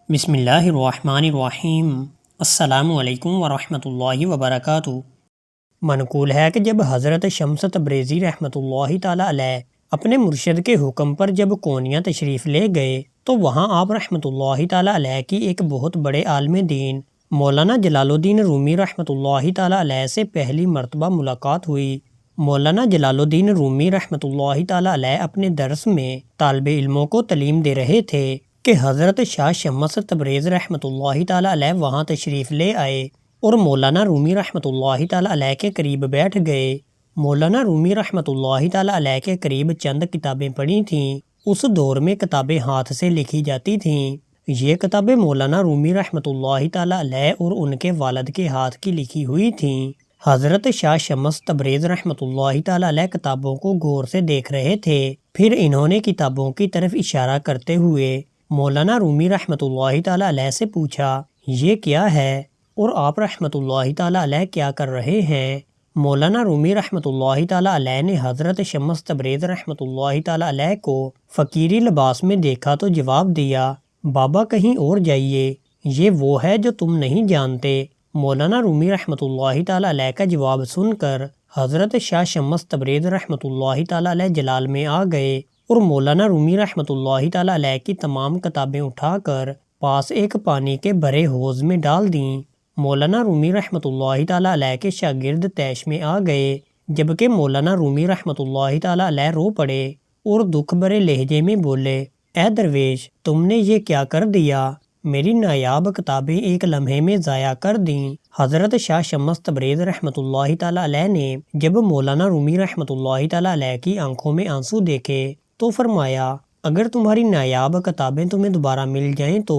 بسم اللہ الرحمن الرحیم۔ السلام علیکم ورحمۃ اللہ وبرکاتہ۔ منقول ہے کہ جب حضرت شمس تبریزی رحمۃ اللہ تعالی علیہ اپنے مرشد کے حکم پر جب کونیا تشریف لے گئے تو وہاں آپ رحمۃ اللہ تعالی علیہ کی ایک بہت بڑے عالم دین مولانا جلال الدین رومی رحمۃ اللہ تعالی علیہ سے پہلی مرتبہ ملاقات ہوئی۔ مولانا جلال الدین رومی رحمۃ اللہ تعالی علیہ اپنے درس میں طالب علموں کو تعلیم دے رہے تھے کہ حضرت شاہ شمس تبریز رحمۃ اللہ تعالی علیہ وہاں تشریف لے آئے اور مولانا رومی رحمۃ اللہ تعالی علیہ کے قریب بیٹھ گئے۔ مولانا رومی رحمۃ اللہ تعالی علیہ کے قریب چند کتابیں پڑھی تھیں۔ اس دور میں کتابیں ہاتھ سے لکھی جاتی تھیں۔ یہ کتابیں مولانا رومی رحمۃ اللہ تعالی علیہ اور ان کے والد کے ہاتھ کی لکھی ہوئی تھیں۔ حضرت شاہ شمس تبریز رحمۃ اللہ تعالی علیہ کتابوں کو غور سے دیکھ رہے تھے۔ پھر انہوں نے کتابوں کی طرف اشارہ کرتے ہوئے مولانا رومی رحمۃ اللہ تعالی علیہ سے پوچھا، یہ کیا ہے اور آپ رحمۃ اللہ تعالی علیہ کیا کر رہے ہیں؟ مولانا رومی رحمۃ اللہ تعالی علیہ نے حضرت شمس تبریز رحمۃ اللہ تعالی علیہ کو فقیری لباس میں دیکھا تو جواب دیا، بابا کہیں اور جائیے، یہ وہ ہے جو تم نہیں جانتے۔ مولانا رومی رحمۃ اللہ تعالی علیہ کا جواب سن کر حضرت شاہ شمس تبریز رحمۃ اللہ تعالی علیہ جلال میں آ گئے اور مولانا رومی رحمۃ اللہ تعالی علیہ کی تمام کتابیں اٹھا کر پاس ایک پانی کے بھرے حوض میں ڈال دیں۔ مولانا رومی رحمۃ اللہ تعالی علیہ کے شاگرد طیش میں آ گئے، جبکہ مولانا رومی رحمۃ اللہ تعالی علیہ رو پڑے اور دکھ بھرے لہجے میں بولے، اے درویش، تم نے یہ کیا کر دیا؟ میری نایاب کتابیں ایک لمحے میں ضائع کر دیں۔ حضرت شاہ شمس تبریز رحمۃ اللہ تعالی علیہ نے جب مولانا رومی رحمۃ اللہ تعالی علیہ کی آنکھوں میں آنسو دیکھے تو فرمایا، اگر تمہاری نایاب کتابیں تمہیں دوبارہ مل جائیں تو؟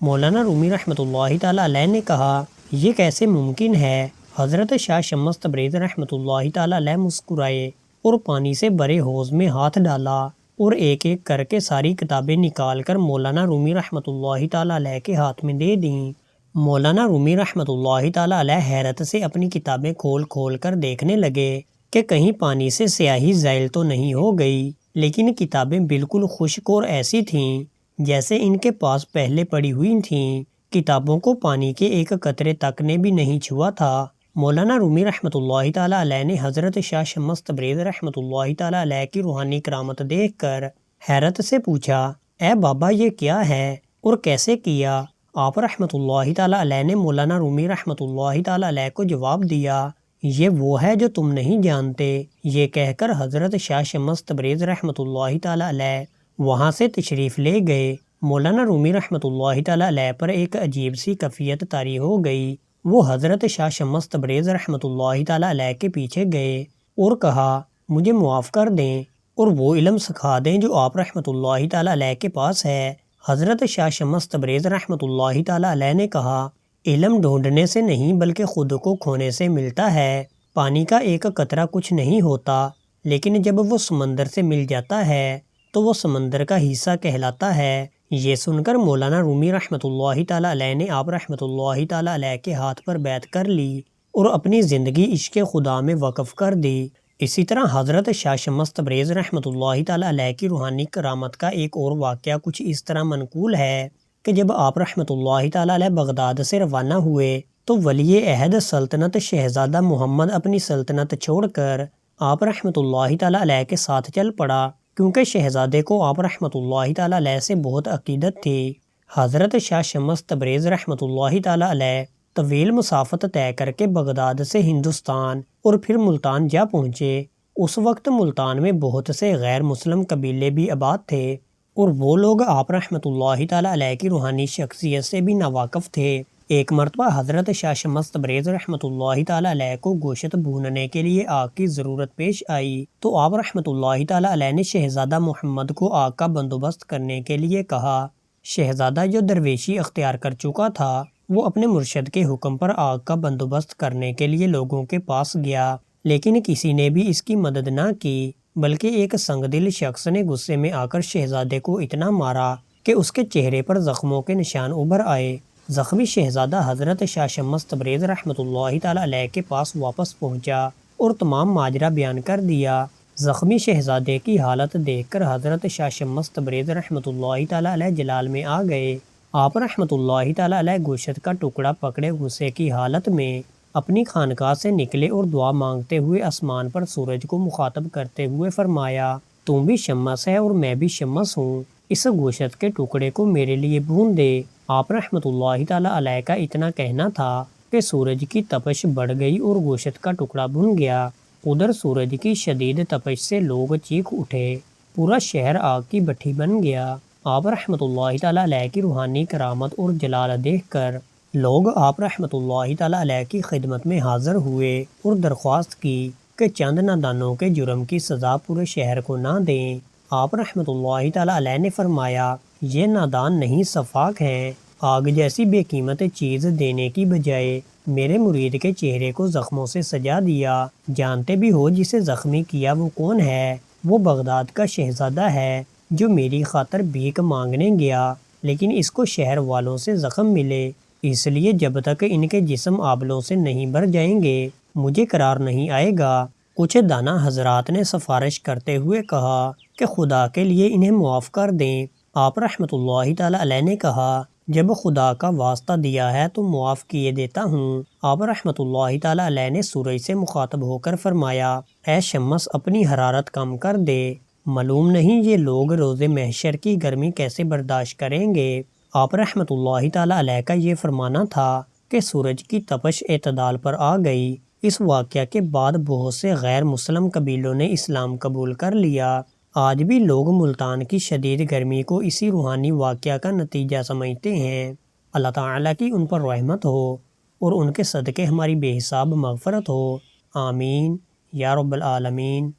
مولانا رومی رحمۃ اللہ تعالی علیہ نے کہا، یہ کیسے ممکن ہے؟ حضرت شاہ شمس تبریز رحمۃ اللہ تعالی علیہ مسکرائے اور پانی سے بھرے حوض میں ہاتھ ڈالا اور ایک ایک کر کے ساری کتابیں نکال کر مولانا رومی رحمۃ اللہ تعالی علیہ کے ہاتھ میں دے دیں۔ مولانا رومی رحمۃ اللہ تعالی علیہ حیرت سے اپنی کتابیں کھول کھول کر دیکھنے لگے کہ کہیں پانی سے سیاہی زائل تو نہیں ہو گئی، لیکن کتابیں بالکل خشک اور ایسی تھیں جیسے ان کے پاس پہلے پڑی ہوئی تھیں۔ کتابوں کو پانی کے ایک قطرے تک نے بھی نہیں چھوا تھا۔ مولانا رومی رحمۃ اللہ تعالی علیہ نے حضرت شاہ شمس تبریز رحمۃ اللہ تعالی علیہ کی روحانی کرامت دیکھ کر حیرت سے پوچھا، اے بابا یہ کیا ہے اور کیسے کیا؟ آپ رحمۃ اللہ تعالی علیہ نے مولانا رومی رحمۃ اللہ تعالی علیہ کو جواب دیا، یہ وہ ہے جو تم نہیں جانتے۔ یہ کہہ کر حضرت شاہ شمس تبریز رحمۃ اللہ تعالی علیہ وہاں سے تشریف لے گئے۔ مولانا رومی رحمۃ اللہ تعالی علیہ پر ایک عجیب سی کیفیت طاری ہو گئی۔ وہ حضرت شاہ شمس تبریز رحمۃ اللہ تعالی علیہ کے پیچھے گئے اور کہا، مجھے معاف کر دیں اور وہ علم سکھا دیں جو آپ رحمۃ اللہ تعالی علیہ کے پاس ہے۔ حضرت شاہ شمس تبریز رحمۃ اللہ تعالی علیہ نے کہا، علم ڈھونڈنے سے نہیں بلکہ خود کو کھونے سے ملتا ہے۔ پانی کا ایک قطرہ کچھ نہیں ہوتا، لیکن جب وہ سمندر سے مل جاتا ہے تو وہ سمندر کا حصہ کہلاتا ہے۔ یہ سن کر مولانا رومی رحمۃ اللہ تعالی علیہ نے آپ رحمۃ اللہ تعالی علیہ کے ہاتھ پر بیعت کر لی اور اپنی زندگی عشق خدا میں وقف کر دی۔ اسی طرح حضرت شاہ شمس تبریز رحمۃ اللہ تعالی علیہ کی روحانی کرامت کا ایک اور واقعہ کچھ اس طرح منقول ہے کہ جب آپ رحمۃ اللہ تعالی علیہ بغداد سے روانہ ہوئے تو ولی عہد سلطنت شہزادہ محمد اپنی سلطنت چھوڑ کر آپ رحمۃ اللہ تعالی علیہ کے ساتھ چل پڑا، کیونکہ شہزادے کو آپ رحمۃ اللہ تعالی علیہ سے بہت عقیدت تھی۔ حضرت شاہ شمس تبریز رحمۃ اللہ تعالی علیہ طویل مسافت طے کر کے بغداد سے ہندوستان اور پھر ملتان جا پہنچے۔ اس وقت ملتان میں بہت سے غیر مسلم قبیلے بھی آباد تھے اور وہ لوگ آپ رحمۃ اللہ تعالی علیہ کی روحانی شخصیت سے بھی ناواقف تھے۔ ایک مرتبہ حضرت شاہ شمس تبریز رحمۃ اللہ تعالی علیہ کو گوشت بھوننے کے لیے آگ کی ضرورت پیش آئی تو آپ رحمۃ اللہ تعالی علیہ نے شہزادہ محمد کو آگ کا بندوبست کرنے کے لیے کہا۔ شہزادہ جو درویشی اختیار کر چکا تھا وہ اپنے مرشد کے حکم پر آگ کا بندوبست کرنے کے لیے لوگوں کے پاس گیا، لیکن کسی نے بھی اس کی مدد نہ کی، بلکہ ایک سنگ دل شخص نے غصے میں آ کر شہزادے کو اتنا مارا کہ اس کے چہرے پر زخموں کے نشان ابھر آئے۔ زخمی شہزادہ حضرت شاہ شمس تبریز رحمۃ اللہ تعالی علیہ کے پاس واپس پہنچا اور تمام ماجرا بیان کر دیا۔ زخمی شہزادے کی حالت دیکھ کر حضرت شاہ شمس تبریز رحمۃ اللہ تعالی علیہ جلال میں آ گئے آپ رحمۃ اللہ تعالیٰ علیہ گوشت کا ٹکڑا پکڑے غصے کی حالت میں اپنی خانقاہ سے نکلے اور دعا مانگتے ہوئے آسمان پر سورج کو مخاطب کرتے ہوئے فرمایا، تم بھی شمس ہے اور میں بھی شمس ہوں، اس گوشت کے ٹکڑے کو میرے لیے بھون دے۔ آپ رحمۃ اللہ تعالیٰ علیہ کا اتنا کہنا تھا کہ سورج کی تپش بڑھ گئی اور گوشت کا ٹکڑا بھن گیا۔ ادھر سورج کی شدید تپش سے لوگ چیخ اٹھے، پورا شہر آگ کی بھٹی بن گیا۔ آپ رحمۃ اللہ تعالیٰ علیہ کی روحانی کرامت اور جلال دیکھ کر لوگ آپ رحمۃ اللہ تعالیٰ علیہ کی خدمت میں حاضر ہوئے اور درخواست کی کہ چند نادانوں کے جرم کی سزا پورے شہر کو نہ دیں۔ آپ رحمۃ اللہ تعالیٰ علیہ نے فرمایا، یہ نادان نہیں سفاک ہیں، آگ جیسی بے قیمت چیز دینے کی بجائے میرے مرید کے چہرے کو زخموں سے سجا دیا۔ جانتے بھی ہو جسے زخمی کیا وہ کون ہے؟ وہ بغداد کا شہزادہ ہے جو میری خاطر بھیک مانگنے گیا، لیکن اس کو شہر والوں سے زخم ملے، اس لیے جب تک ان کے جسم آبلوں سے نہیں بھر جائیں گے مجھے قرار نہیں آئے گا۔ کچھ دانا حضرات نے سفارش کرتے ہوئے کہا کہ خدا کے لیے انہیں معاف کر دیں۔ آپ رحمۃ اللہ تعالیٰ علیہ نے کہا، جب خدا کا واسطہ دیا ہے تو معاف کیے دیتا ہوں۔ آپ رحمۃ اللہ تعالیٰ علیہ نے سورج سے مخاطب ہو کر فرمایا، اے شمس اپنی حرارت کم کر دے، معلوم نہیں یہ لوگ روز محشر کی گرمی کیسے برداشت کریں گے۔ آپ رحمۃ اللہ تعالیٰ علیہ کا یہ فرمانا تھا کہ سورج کی تپش اعتدال پر آ گئی۔ اس واقعہ کے بعد بہت سے غیر مسلم قبیلوں نے اسلام قبول کر لیا۔ آج بھی لوگ ملتان کی شدید گرمی کو اسی روحانی واقعہ کا نتیجہ سمجھتے ہیں۔ اللہ تعالیٰ کی ان پر رحمت ہو اور ان کے صدقے ہماری بے حساب مغفرت ہو، آمین یا رب العالمین۔